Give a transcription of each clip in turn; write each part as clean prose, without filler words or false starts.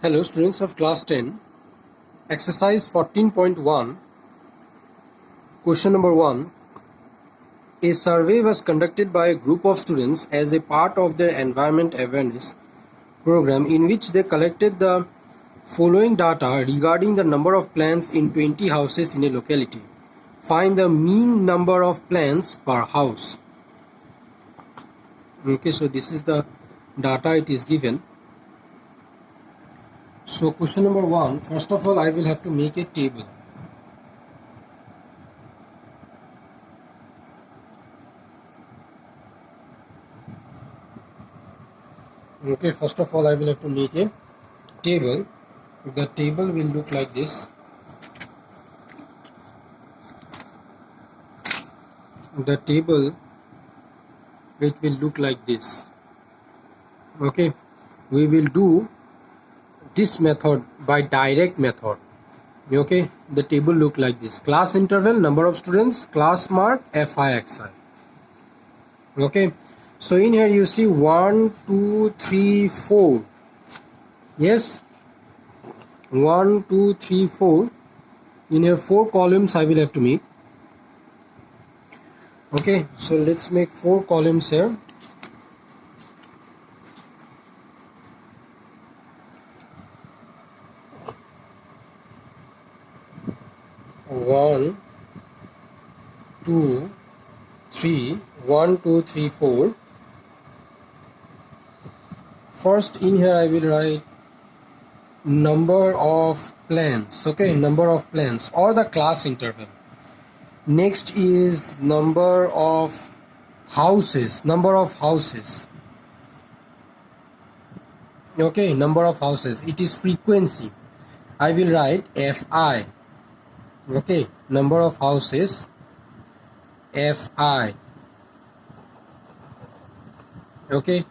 Hello students of class 10, exercise 14.1, question number 1. A survey was conducted by a group of students as a part of their environment awareness program in which they collected the following data regarding the number of plants in 20 houses in a locality. Find the mean number of plants per house. Okay, so this is the data it is given. So question number 1, first of all I will have to make a table. Okay, first of all I will have to make a table. The table will look like this. The table it will look like this. Okay, we will do this method by direct method. Okay, the table look like this: class interval, number of students, class mark, fi xi. Okay, so in here you see 1 2 3 4. Yes, 1 2 3 4. In here 4 columns I will have to make. Okay, so let's make 4 columns here. One, two, three, 1 2 3 4. First in here I will write number of plants. Okay, number of plants or the class interval. Next is number of houses. Okay, number of houses. It is frequency. I will write fi. Okay, number of houses, fi. Okay,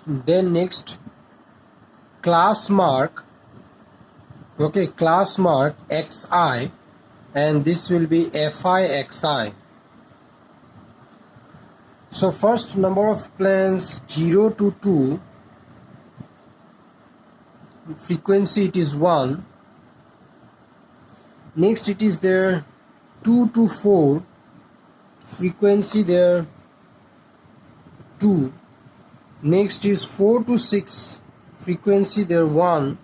then next class mark. Okay, class mark xi, and this will be fi xi. So first number of plants 0 to 2, frequency it is 1. Next it is there 2 to 4, frequency there 2. Next is 4 to 6, frequency there 1.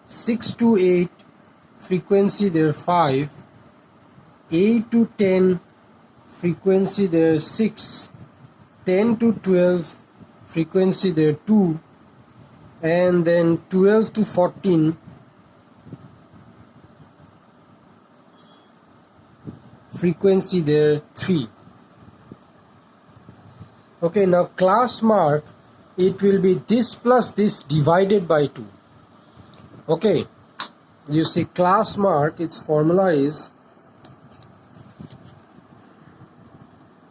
6 to 8, frequency there 5. 8 to 10, frequency there 6. 10 to 12, frequency there 2. And then 12 to 14, frequency there 3. Okay, now class mark, it will be this plus this divided by 2. Okay, you see class mark, its formula is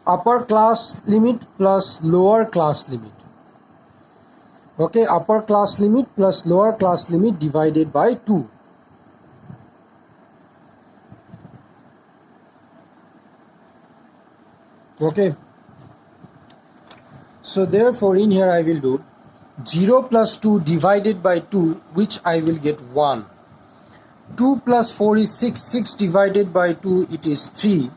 upper class limit plus lower class limit. Okay, upper class limit plus lower class limit divided by 2. Okay, so therefore in here I will do 0 plus 2 divided by 2, which I will get 1. 2 plus 4 is 6. 6 divided by 2, it is 3.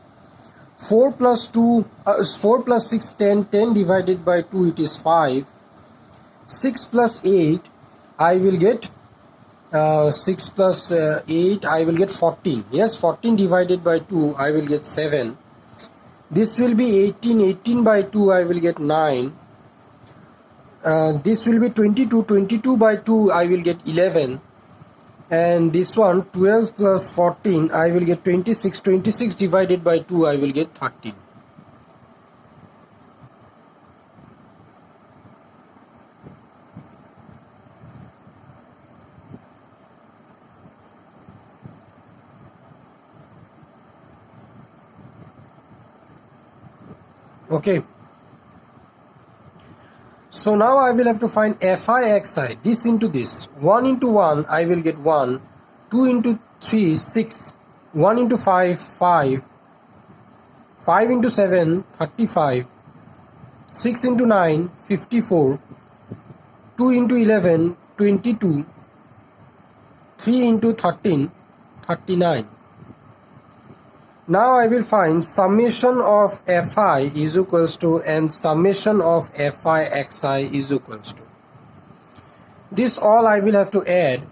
4 plus 6, 10. 10 divided by 2, it is 5. 6 plus 8, I will get 6 plus 8, I will get 14. Yes, 14 divided by 2, I will get 7. This will be 18. 18 by 2, I will get 9. This will be 22. 22 by 2, I will get 11. And this one, 12 plus 14, I will get 26. 26 divided by 2, I will get 13. Okay, so now I will have to find fi xi, this into this. 1 into 1, I will get 1. 2 into 3, 6. 1 into 5, 5. 5 into 7, 35. 6 into 9, 54. 2 into 11, 22. 3 into 13, 39. Now I will find summation of fi is equals to and summation of fi xi is equals to. This all I will have to add.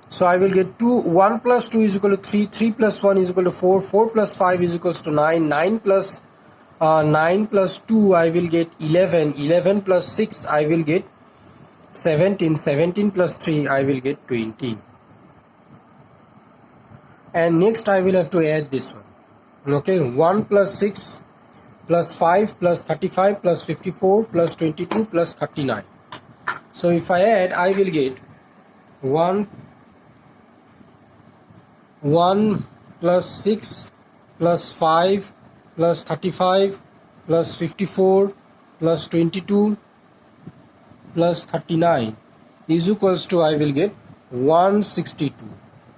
So I will get 1 plus 2 is equal to 3, 3 plus 1 is equal to 4, 4 plus 5 is equals to 9, 9 plus 2 I will get 11, 11 plus 6 I will get 17, 17 plus 3 I will get 20. And next I will have to add this one. Okay, 1 plus 6 plus 5 plus 35 plus 54 plus 22 plus 39. So if I add, I will get 1 plus 6 plus 5 plus 35 plus 54 plus 22 plus 39 is equals to I will get 162.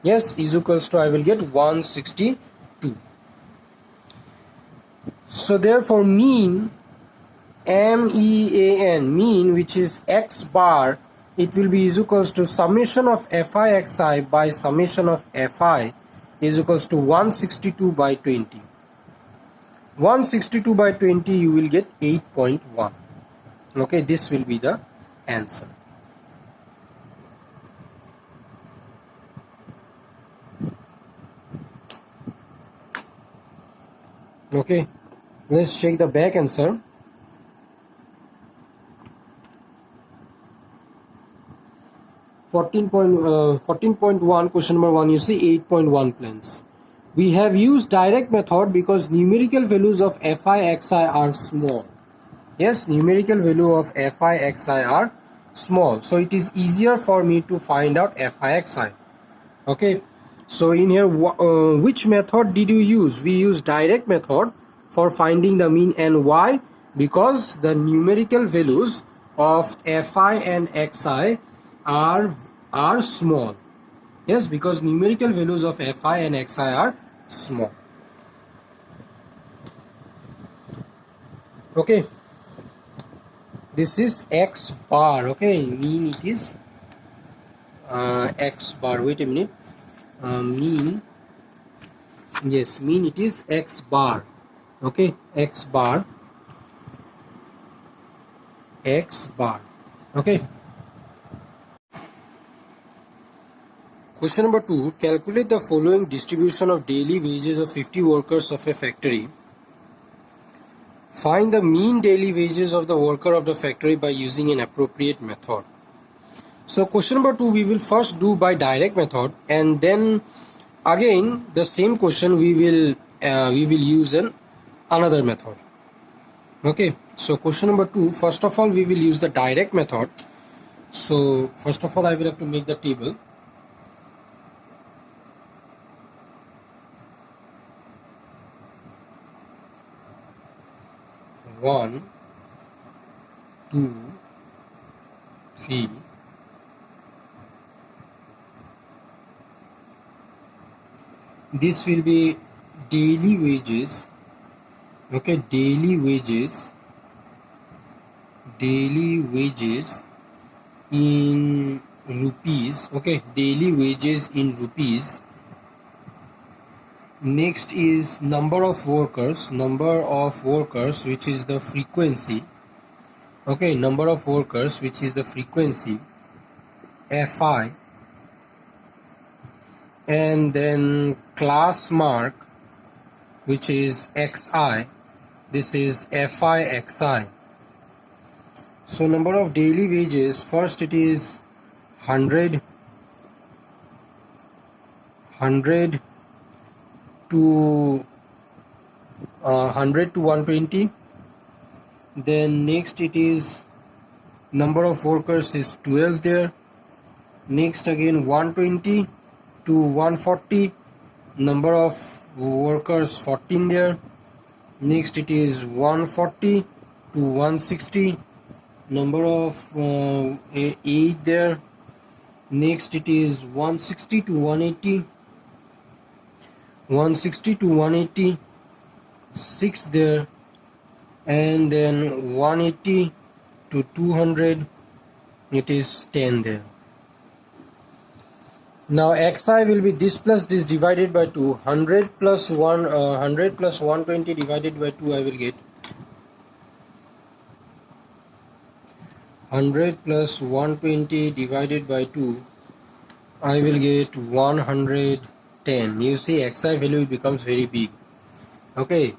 Yes, is equals to I will get 162. So therefore mean, MEAN, mean, which is x bar, it will be is equals to summation of fi xi by summation of fi is equals to 162 by 20. 162 by 20 you will get 8.1. Okay, this will be the answer. Okay, let's check the back answer. Fourteen point 1, question number 1, you see 8.1 planes. We have used direct method because numerical values of fi xi are small. Yes, numerical value of fi xi are small, so it is easier for me to find out fi xi. Okay, so in here which method did you use? We use direct method for finding the mean. And why? Because the numerical values of fi and xi are small. Yes, because numerical values of fi and xi are small. Okay, this is x bar. Okay, mean it is x bar. Wait a minute. Mean, yes, mean it is x bar. Okay, x bar. Okay. Question number 2. Calculate the following distribution of daily wages of 50 workers of a factory. Find the mean daily wages of the worker of the factory by using an appropriate method. So question number 2 we will first do by direct method, and then again the same question we will use another method. Okay, so question number 2, first of all we will use the direct method. So first of all I will have to make the table. One, 2, 3, this will be daily wages. Okay, daily wages in rupees. Okay, daily wages in rupees. Next is number of workers, which is the frequency. Okay, number of workers, which is the frequency, fi. And then class mark, which is xi. This is fi xi. So number of daily wages, first it is 100 to 120. Then next it is number of workers is 12 there. Next again 120 to 140, number of workers 14 there. Next it is 140 to 160, number of 8 there. Next it is 160 to 180, 160 to 180, 6 there. And then 180 to 200, it is 10 there. Now xi will be this plus this divided by 2. 100 plus 100 plus 120 divided by 2, I will get 100 plus 120 divided by 2, I will get 110. You see, xi value becomes very big. Okay.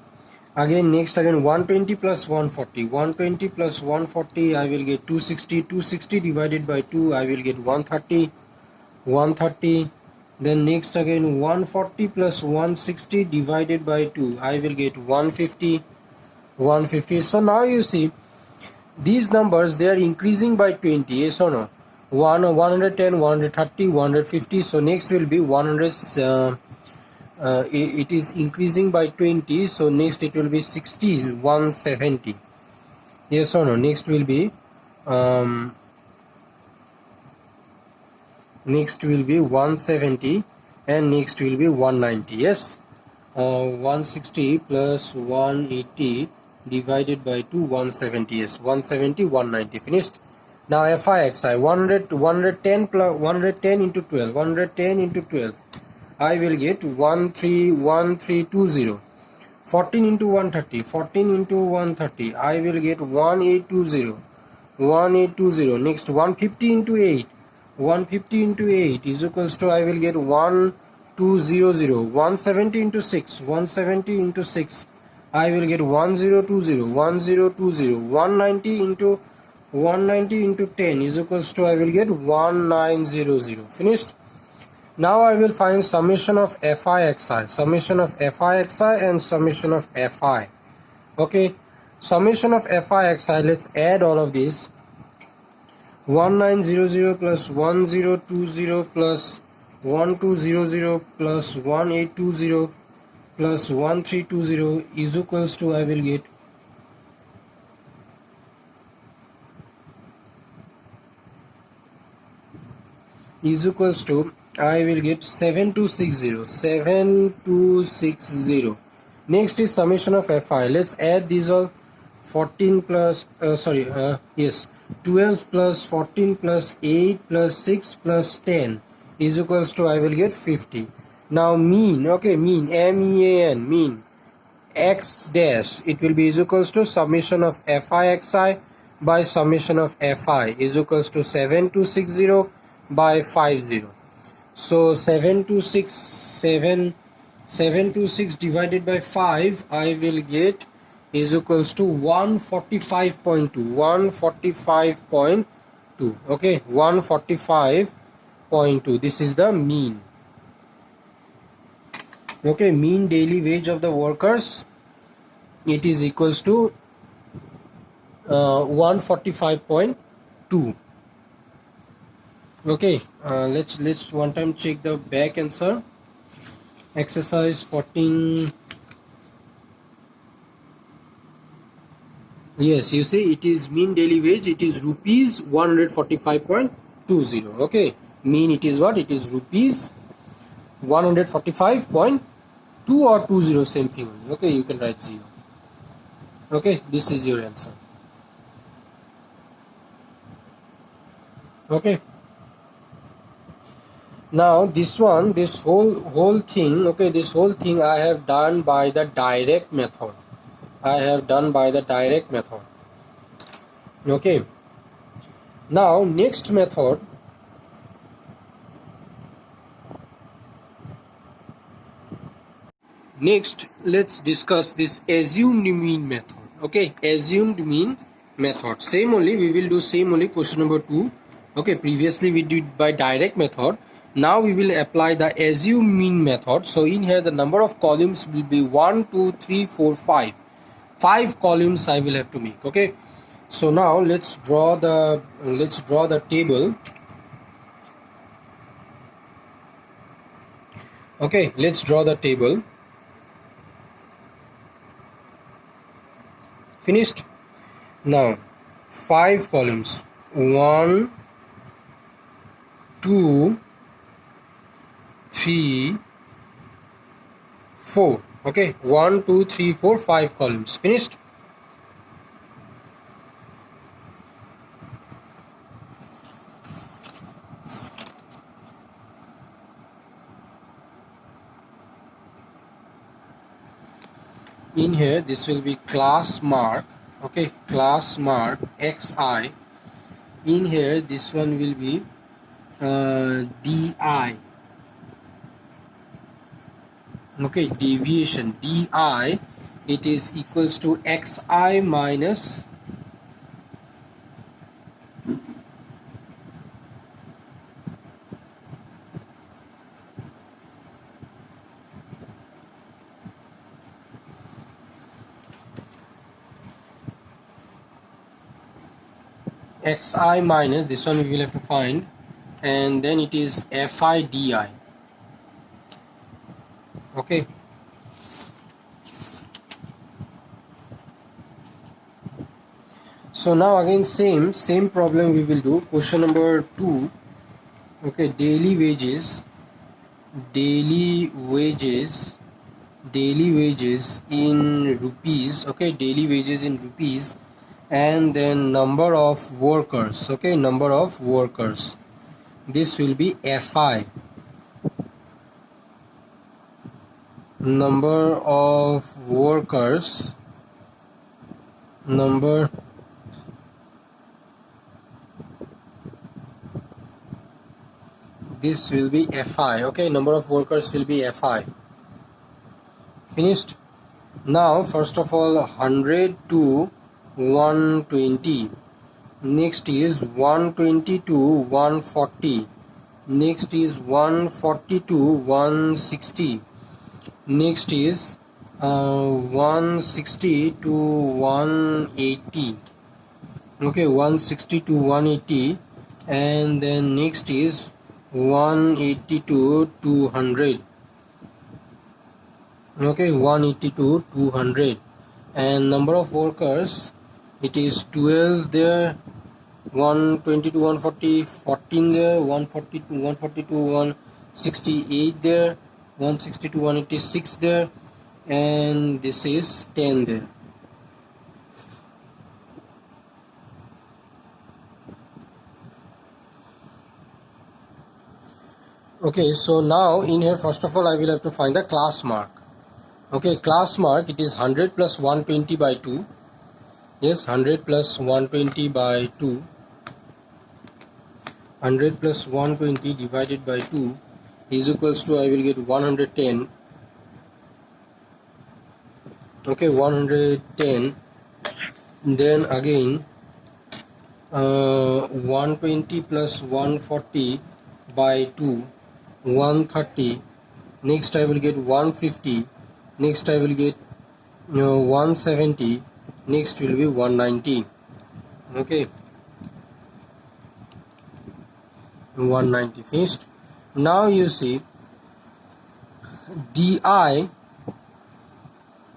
Again, next again 120 plus 140. 120 plus 140, I will get 260. 260 divided by 2, I will get 130. 130. Then next again 140 plus 160 divided by 2, I will get 150. 150. So now you see these numbers, they are increasing by 20, yes or no? 110, 130, 150. So next will be 100. It is increasing by 20. So next it will be 60, 170. Yes or no? Next will be next will be 170 and next will be 190. Yes, 160 plus 180 divided by 2, 170. Yes, 170, 190. Finished. Now FIXI 100 110 plus 110 into 12, 110 into 12, I will get 1320. 14 into 130, 14 into 130, I will get 1820. 1820. Next 150 into 8, 150 into 8 is equals to, I will get 1200. 170 into 6, 170 into 6, I will get 1020. 1020. 190 into 10 is equals to, I will get 1900. Finished. Now I will find summation of FIXI, summation of FIXI and summation of FI. Okay, summation of FIXI, let's add all of these. 1900 plus 1020 plus 1200 plus 1820 plus 1320 is equals to, I will get is equals to, I will get 7260. 7260. Next is summation of FI. Let's add these all. 14 plus 12 plus 14 plus 8 plus 6 plus 10 is equals to, I will get 50. Now mean, okay, mean, MEAN, mean x dash, it will be is equals to summation of FIXI by summation of FI is equals to 7260 by 50. So 726 divided by 5, I will get is equals to 145.2. 145.2. Okay, 145.2. This is the mean. Okay, mean daily wage of the workers, it is equals to 145.2. Okay, let's one time check the back answer. Exercise 14. Yes, you see it is mean daily wage, it is rupees 145.20. Okay, mean, it is what? It is rupees 145.2 or 20, same thing only. Okay, you can write 0. Okay, this is your answer. Okay, now this one, this whole thing, okay, this whole thing I have done by the direct method. I have done by the direct method. Okay, now next method, next let's discuss this assumed mean method. Okay, assumed mean method, same only, we will do same only question number 2. Okay, previously we did by direct method, now we will apply the assumed mean method. So in here the number of columns will be 1 2 3 4 5. 5 columns I will have to make. Okay, so now let's draw the table. Okay, let's draw the table. Finished. Now 5 columns, 1 2 3 4. Okay, 1 2 3 4 5 columns. Finished. in here this will be class mark, okay, class mark xi. In here this one will be di, okay, deviation di, it is equals to xi minus xi minus this one we will have to find, and then it is fi di, okay. So now again same problem we will do. Question number 2, okay, daily wages in rupees, okay, daily wages in rupees, and then number of workers, okay, number of workers, this will be fi, number of workers, this will be fi, okay, number of workers will be fi. Finished. Now first of all 100 to 120, next is 120 to 140, next is 140 to 160, next is 160 to 180, okay, 160 to 180, and then next is 180 to 200, okay, 180 to 200, and number of workers, it is 12 there, 120 to 140, 14 there, 140 to 168 there, 160 to 186 there, and this is 10 there. Okay, so now in here first of all I will have to find the class mark. Okay, class mark, it is 100 plus 120 by 2. Yes, 100 plus 120 by 2. 100 plus 120 divided by 2 is equals to, I will get 110. Okay, 110. Then again 120 plus 140 by 2, 130. Next I will get 150. Next I will get 170. Next will be 190. Okay, 190. Finished. Now you see di,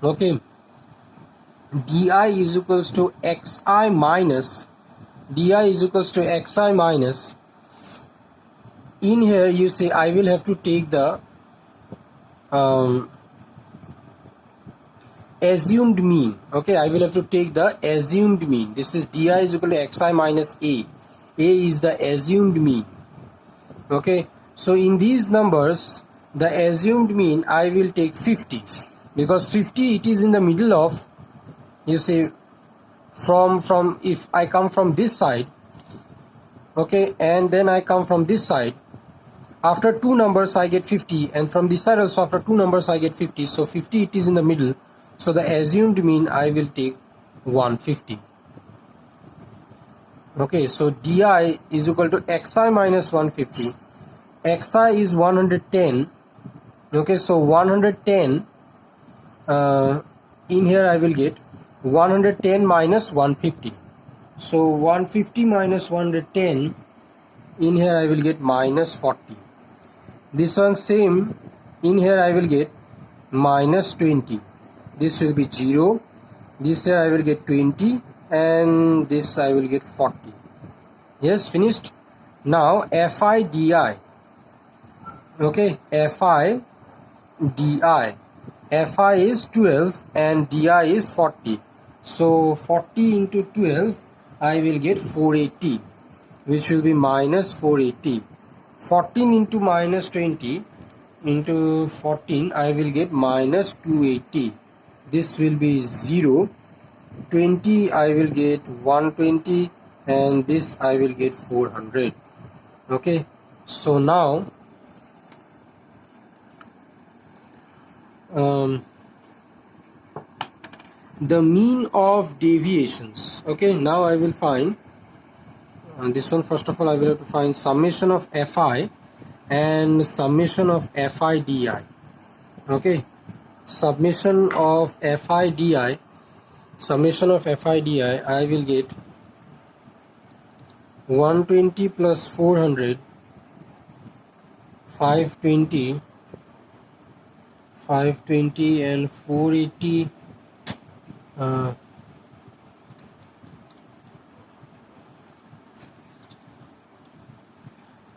okay, di is equals to xi minus, in here you see I will have to take the assumed mean, okay, I will have to take the assumed mean. This is di is equal to xi minus a is the assumed mean, okay. So in these numbers the assumed mean I will take 50, because 50 it is in the middle of, you see, from if I come from this side, okay, and then I come from this side, after two numbers I get 50, and from this side also after two numbers I get 50, so 50 it is in the middle, so the assumed mean I will take 150. Okay, so di is equal to xi minus 150. Xi is 110. Okay, so 110 in here I will get 110 minus 150. So 150 minus 110, in here I will get minus 40. This one same, in here I will get minus 20. This will be 0. This here I will get 20, and this I will get 40. Yes, finished. Now fi di, okay, fi di, fi is 12 and di is 40, so 40 into 12 I will get 480, which will be minus 480. 14 into minus 20 into 14 I will get minus 280, this will be 0. 20 I will get 120, and this I will get 400. Okay, so now the mean of deviations. Okay, now I will find this one. First of all, I will have to find summation of fi and summation of fi di. Okay, summation of fi di, I will get 120 plus 400, 520 and 480.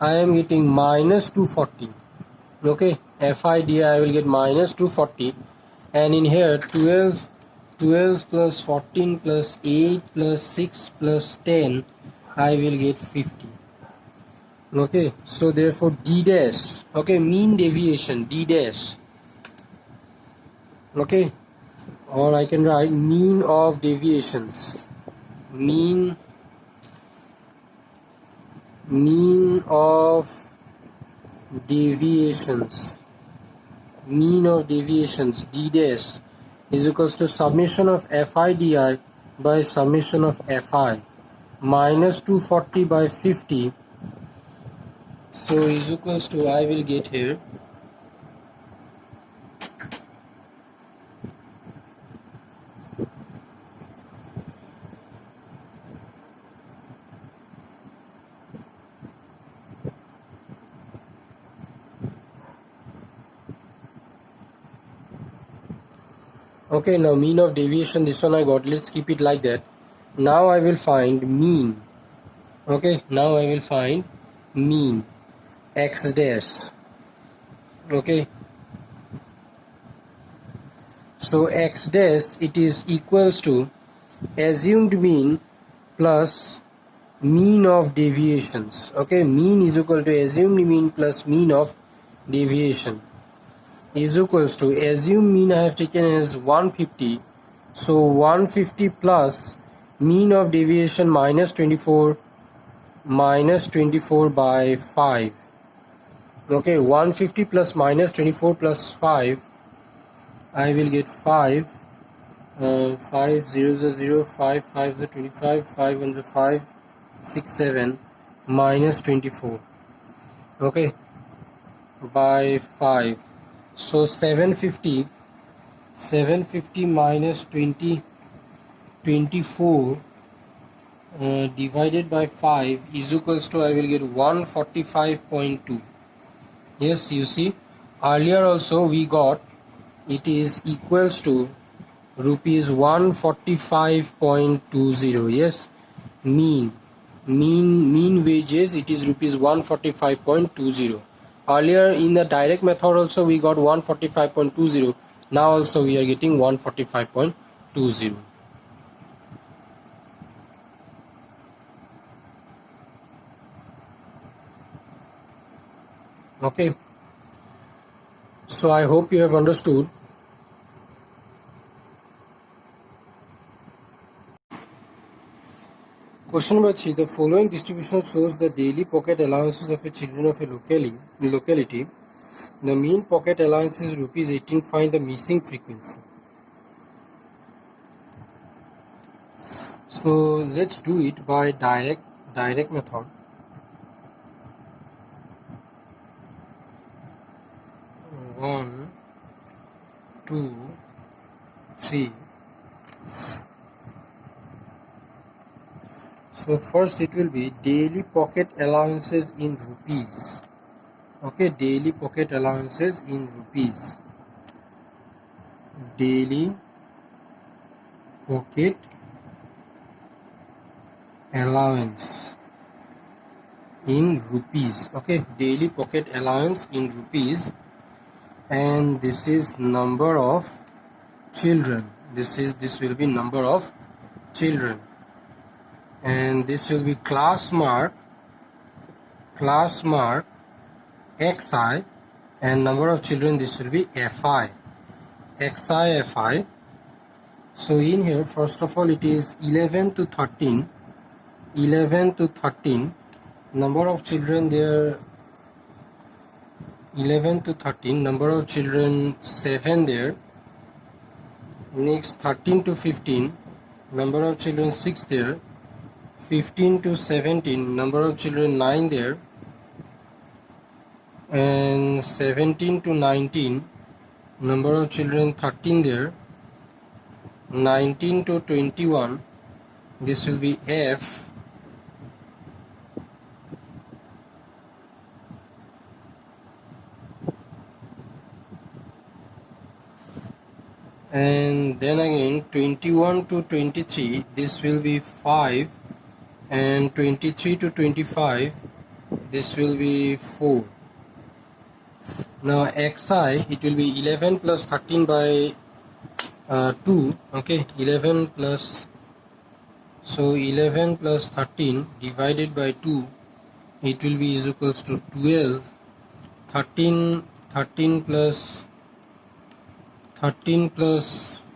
I am getting minus 240. Okay, fi di I will get minus 240, and in here 12 plus 14 plus 8 plus 6 plus 10 I will get 50. Okay, so therefore d dash, okay, mean deviation d dash, okay, or I can write mean of deviations, mean of deviations d dash is equals to summation of fi di by summation of fi minus 240 by 50, so is equals to, I will get here okay. Now mean of deviation, this one I got, let's keep it like that. Now I will find mean. Okay, now I will find mean x dash. Okay, so x dash, it is equals to assumed mean plus mean of deviations. Okay, mean is equal to assumed mean plus mean of deviation is equals to assumed mean I have taken as 150, so 150 plus mean of deviation minus 24 by 5. Okay, 150 plus minus 24 plus 5, I will get 5. 5 0 0 5 5 25, 5 1 5 6 7 minus 24. Okay, by 5, so 750 minus 24 divided by 5 is equals to, I will get 145.2. yes, you see, earlier also we got it is equals to rupees 145.20. yes, mean wages, it is rupees 145.20. earlier in the direct method also we got 145.20. now also we are getting 145.20. okay, so I hope you have understood. Question number 3. The following distribution shows the daily pocket allowances of the children of a locality. The mean pocket allowance is rupees 18. Find the missing frequency. So let's do it by direct method. 1 2 3. So first it will be daily pocket allowances in rupees. Okay, daily pocket allowances in rupees. Daily pocket allowance in rupees. Okay, daily pocket allowance in rupees, and this is number of children. This will be number of children, and this will be class mark xi, and number of children, this will be fi xi fi, So in here, first of all, it is 11 to 13. 11 to 13. Number of children there, 11 to 13. Number of children 7 there. Next 13 to 15. Number of children 6 there. 15 to 17. Number of children 9 there. And 17 to 19. Number of children 13 there. 19 to 21. This will be F. And then again 21 to 23, this will be 5, and 23 to 25, this will be 4. Now xi, it will be 11 plus 13 by 2. Okay, 11 plus, so 11 plus 13 divided by 2, it will be is equals to 12. 13 plus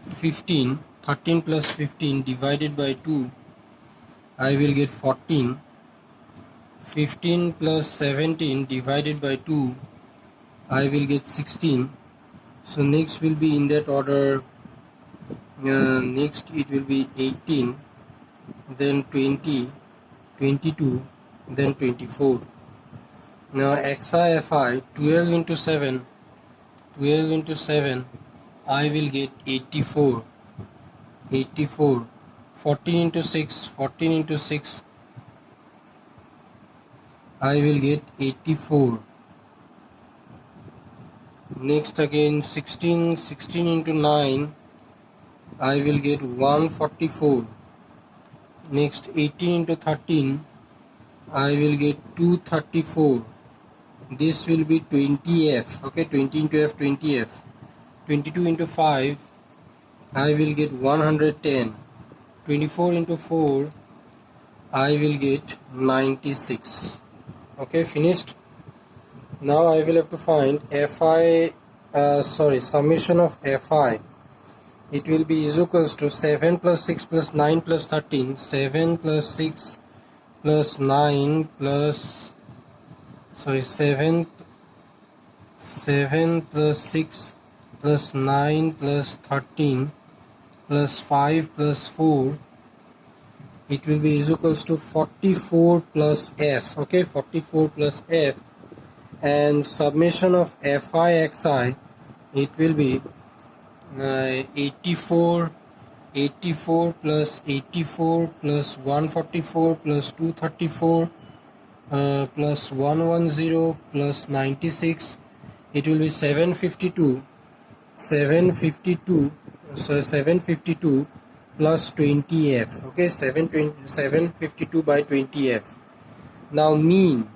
15, 13 plus 15 divided by 2, I will get 14. 15 plus 17 divided by 2, I will get 16. So next will be in that order, next it will be 18, then 20, 22, then 24. Now XIFI, 12 into 7, 12 into 7, I will get 84. 84. 14 into 6, 14 into 6, I will get 84. Next again 16 into 9, I will get 144. Next 18 into 13, I will get 234. This will be 20F. Okay, 20 into F, 20F. 22 into 5, I will get 110. 24 into 4, I will get 96. Okay, finished. Now I will have to find summation of Fi. It will be is equals to 7 plus 6 plus 9 plus 13. 7 plus 6 plus 9 plus 7 plus 6 plus 9 plus 13 plus 5 plus 4, it will be is equals to 44 plus F. Okay, 44 plus F, and summation of Fi xi, it will be 84 plus 84 plus 144 plus 234 plus 110 plus 96, it will be 752 plus 20F. Okay, 752 by 20F. Now mean,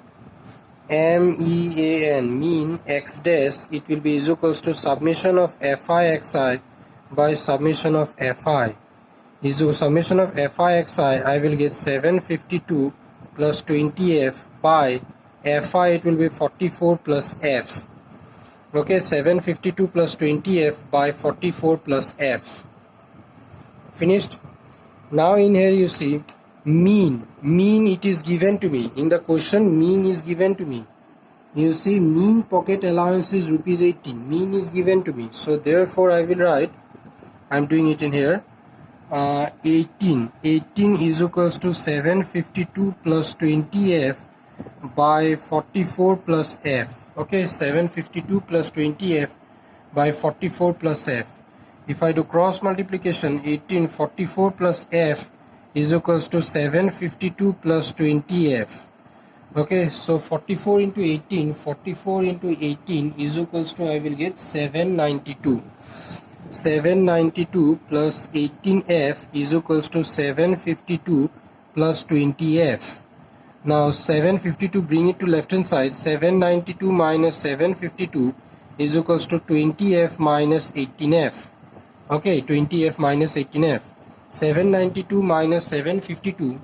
mean x dash, it will be is equals to summation of Fi xi by summation of Fi. Summation of Fi xi, I will get 752 plus 20F by Fi, it will be 44 plus F. Okay, 752 plus 20F by 44 plus F. Finished. Now in here you see mean it is given to me. In the question, mean is given to me. You see, mean pocket allowance is rupees 18. Mean is given to me. So therefore I will write, I am doing it in here, 18 is equals to 752 plus 20F by 44 plus F. Okay, 752 plus 20F by 44 plus F. If I do cross multiplication, 18 44 plus F is equals to 752 plus 20F. Okay, so 44 into 18 is equals to, I will get 792. 792 plus 18F is equals to 752 plus 20F. Now 752, bring it to left hand side. 792 minus 752 is equals to 20F minus 18F. Okay, 20F minus 18F. 792 minus 752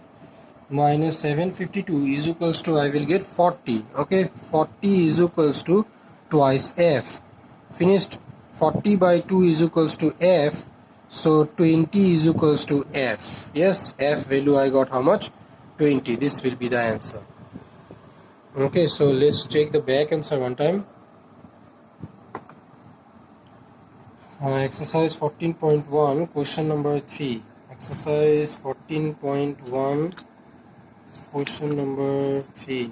is equals to, I will get 40. Okay, 40 is equals to twice F. Finished. 40 by 2 is equals to F. So 20 is equals to f. Yes, f value I got how much? 20. This will be the answer. Okay, so let's check the back answer one time. Exercise 14.1, question number 3. Exercise 14.1, question number 3.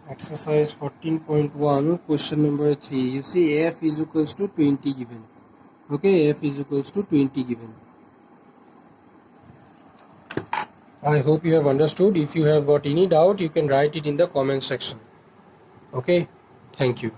Exercise 14.1, question number 3. You see f is equals to 20 given. Okay, f is equals to 20 given. I hope you have understood. If you have got any doubt, you can write it in the comment section. Okay, thank you.